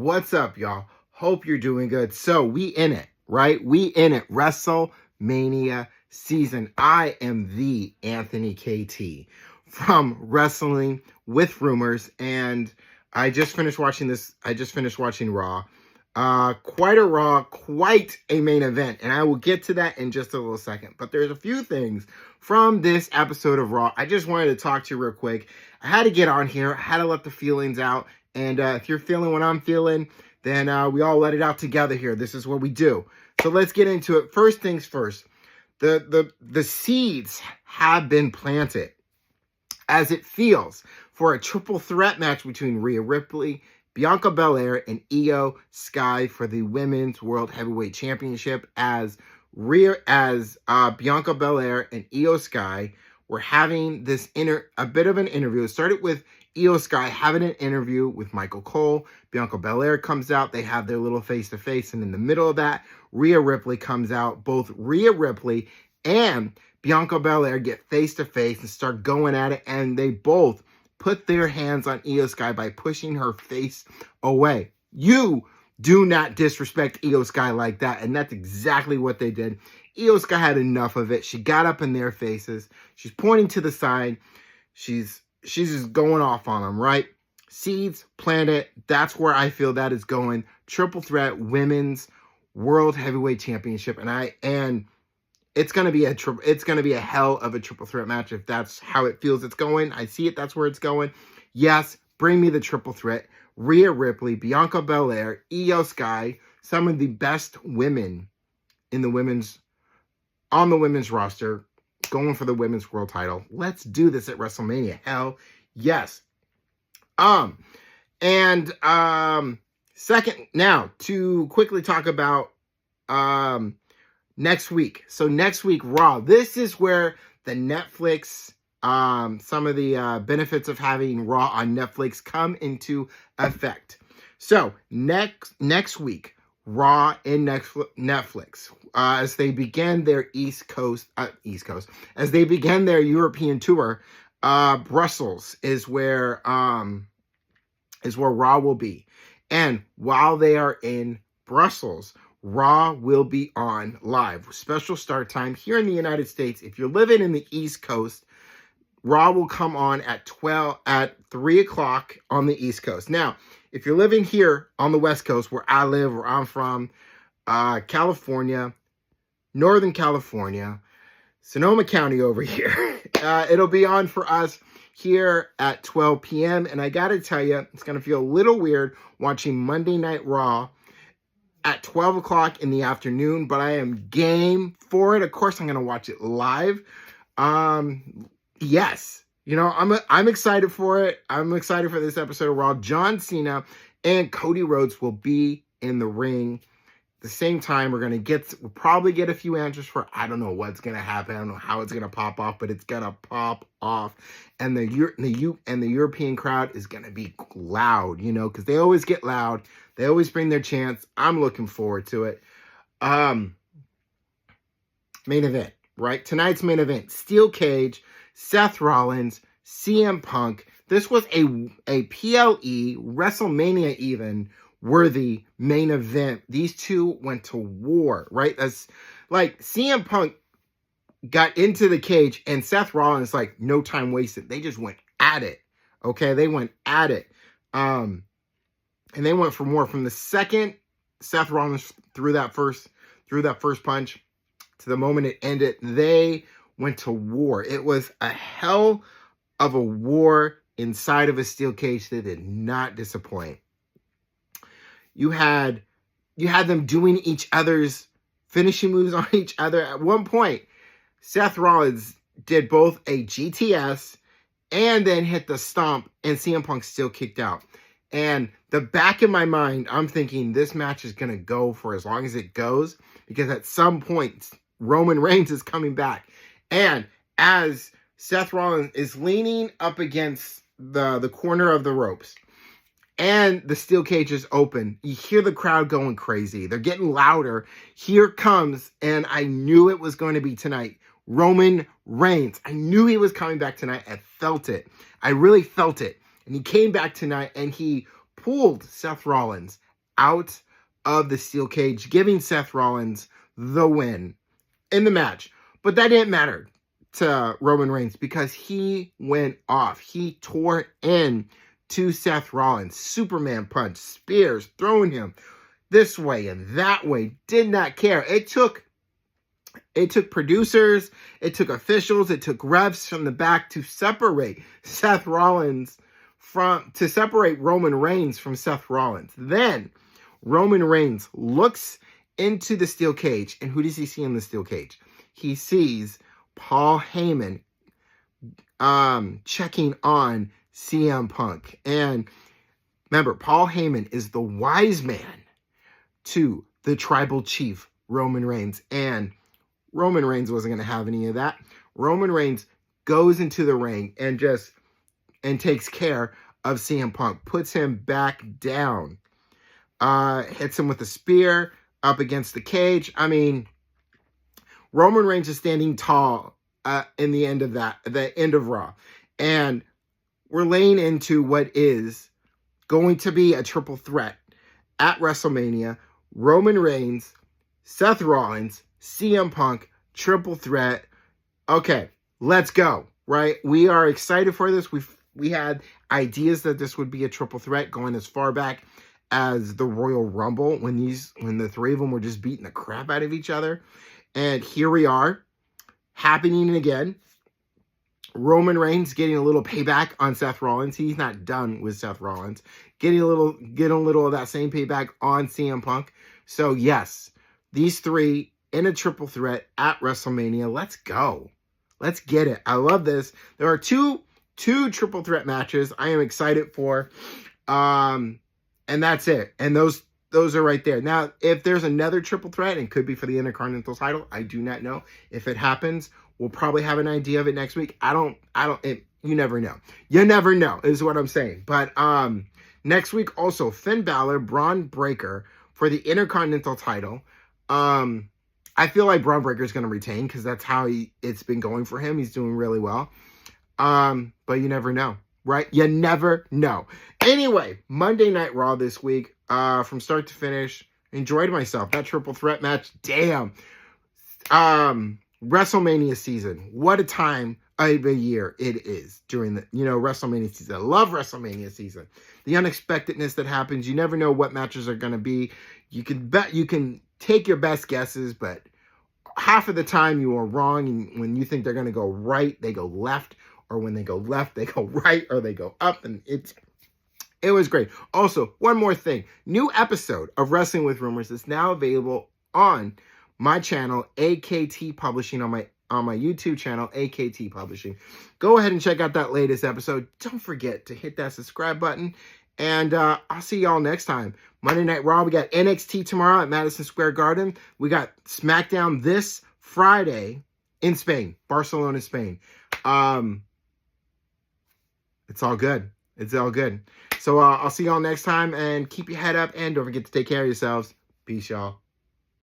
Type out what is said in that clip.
What's up, y'all? Hope you're doing good. So we in it, right? We in it. WrestleMania season. I am the Anthony KT from Wrestling with Rumors, and I just finished watching this. I just finished watching Raw. Quite a Raw, quite a main event, and I will get to that in just a little second. But there's a few things from this episode of Raw I just wanted to talk to you real quick. I had to get on here. I had to let the feelings out. And if you're feeling what I'm feeling, then we all let it out together here. This is what we do. So let's get into it. First things first. The seeds have been planted, as it feels, for a triple threat match between Rhea Ripley, Bianca Belair, and Io Sky for the Women's World Heavyweight Championship. As Bianca Belair and Io Sky were having a bit of an interview. It started with Io Sky having an interview with Michael Cole. Bianca Belair comes out. They have their little face-to-face. And in the middle of that, Rhea Ripley comes out. Both Rhea Ripley and Bianca Belair get face-to-face and start going at it. And they both put their hands on Io Sky by pushing her face away. You do not disrespect Io Sky like that. And that's exactly what they did. Io Sky had enough of it. She got up in their faces. She's pointing to the side. She's just going off on them, right? Seeds, planted. That's where I feel that is going. Triple threat women's world heavyweight championship, and it's gonna be a hell of a triple threat match if that's how it feels it's going. I see it. That's where it's going. Yes, bring me the triple threat. Rhea Ripley, Bianca Belair, Io Sky, some of the best women in the women's roster, going for the women's world title. Let's do this at WrestleMania. Hell yes. Second, now to quickly talk about next week. So next week, Raw. This is where the Netflix, some of the benefits of having Raw on Netflix come into effect. So next week, Raw and Netflix, as they begin their as they begin their European tour, Brussels is where Raw will be. And while they are in Brussels, Raw will be on live. Special start time here in the United States. If you're living in the East Coast, Raw will come on at 3 o'clock on the East Coast. Now, if you're living here on the West Coast, where I live, where I'm from, California, Northern California, Sonoma County over here, it'll be on for us here at 12 p.m. And I got to tell you, it's going to feel a little weird watching Monday Night Raw at 12 o'clock in the afternoon, but I am game for it. Of course, I'm going to watch it live. Yes. You know, I'm excited for it. I'm excited for this episode of Raw. John Cena and Cody Rhodes will be in the ring. At the same time, we'll probably get a few answers for, I don't know what's going to happen. I don't know how it's going to pop off, but it's going to pop off. And the European crowd is going to be loud, you know, because they always get loud. They always bring their chants. I'm looking forward to it. Main event, right? Tonight's main event, Steel Cage, Seth Rollins, CM Punk. This was a PLE, WrestleMania even, worthy main event. These two went to war, right? That's like CM Punk got into the cage and Seth Rollins, like, no time wasted. They just went at it. Okay, they went at it. And they went for more. From the second Seth Rollins threw that first punch to the moment it ended, they went to war. It was a hell of a war inside of a steel cage that did not disappoint. You had them doing each other's finishing moves on each other. At one point, Seth Rollins did both a GTS and then hit the stomp, and CM Punk still kicked out. And the back of my mind, I'm thinking this match is going to go for as long as it goes, because at some point, Roman Reigns is coming back. And as Seth Rollins is leaning up against the corner of the ropes, and the steel cage is open, you hear the crowd going crazy. They're getting louder. Here comes, and I knew it was going to be tonight, Roman Reigns. I knew he was coming back tonight. I felt it. I really felt it. And he came back tonight, and he pulled Seth Rollins out of the steel cage, giving Seth Rollins the win in the match. But that didn't matter to Roman Reigns because he went off. He tore in to Seth Rollins. Superman punch, spears, throwing him this way and that way. Did not care. It took producers, it took officials, it took refs from the back to separate Roman Reigns from Seth Rollins. Then Roman Reigns looks into the steel cage, and who does he see in the steel cage? He sees Paul Heyman checking on CM Punk. And remember, Paul Heyman is the wise man to the tribal chief, Roman Reigns. And Roman Reigns wasn't going to have any of that. Roman Reigns goes into the ring and takes care of CM Punk, puts him back down, hits him with a spear up against the cage. I mean, Roman Reigns is standing tall in the end of Raw. And we're laying into what is going to be a triple threat at WrestleMania. Roman Reigns, Seth Rollins, CM Punk, triple threat. Okay, let's go, right? We are excited for this. We had ideas that this would be a triple threat going as far back as the Royal Rumble when the three of them were just beating the crap out of each other. And here we are, happening again. Roman Reigns getting a little payback on Seth Rollins. He's not done with Seth Rollins. Getting a little of that same payback on CM Punk. So yes, these three in a triple threat at WrestleMania. Let's go. Let's get it. I love this. There are two triple threat matches I am excited for. And that's it. And those are right there. Now, if there's another triple threat, and could be for the Intercontinental title, I do not know. If it happens, we'll probably have an idea of it next week. You never know. You never know is what I'm saying. But next week also, Finn Balor, Braun Breaker for the Intercontinental title. I feel like Braun Breaker is going to retain because that's how it's been going for him. He's doing really well. But you never know, right? You never know. Anyway, Monday Night Raw this week, from start to finish, enjoyed myself. That triple threat match, damn. WrestleMania season, what a time of a year it is during the WrestleMania season. I love WrestleMania season. The unexpectedness that happens, you never know what matches are going to be. You can take your best guesses, but half of the time you are wrong. And when you think they're going to go right, they go left, or when they go left, they go right, or they go up, and it was great. Also, one more thing. New episode of Wrestling with Rumors is now available on my channel, AKT Publishing, on my YouTube channel, AKT Publishing. Go ahead and check out that latest episode. Don't forget to hit that subscribe button. And I'll see y'all next time. Monday Night Raw, we got NXT tomorrow at Madison Square Garden. We got SmackDown this Friday in Spain, Barcelona, Spain. It's all good. It's all good. So I'll see y'all next time, and keep your head up, and don't forget to take care of yourselves. Peace, y'all.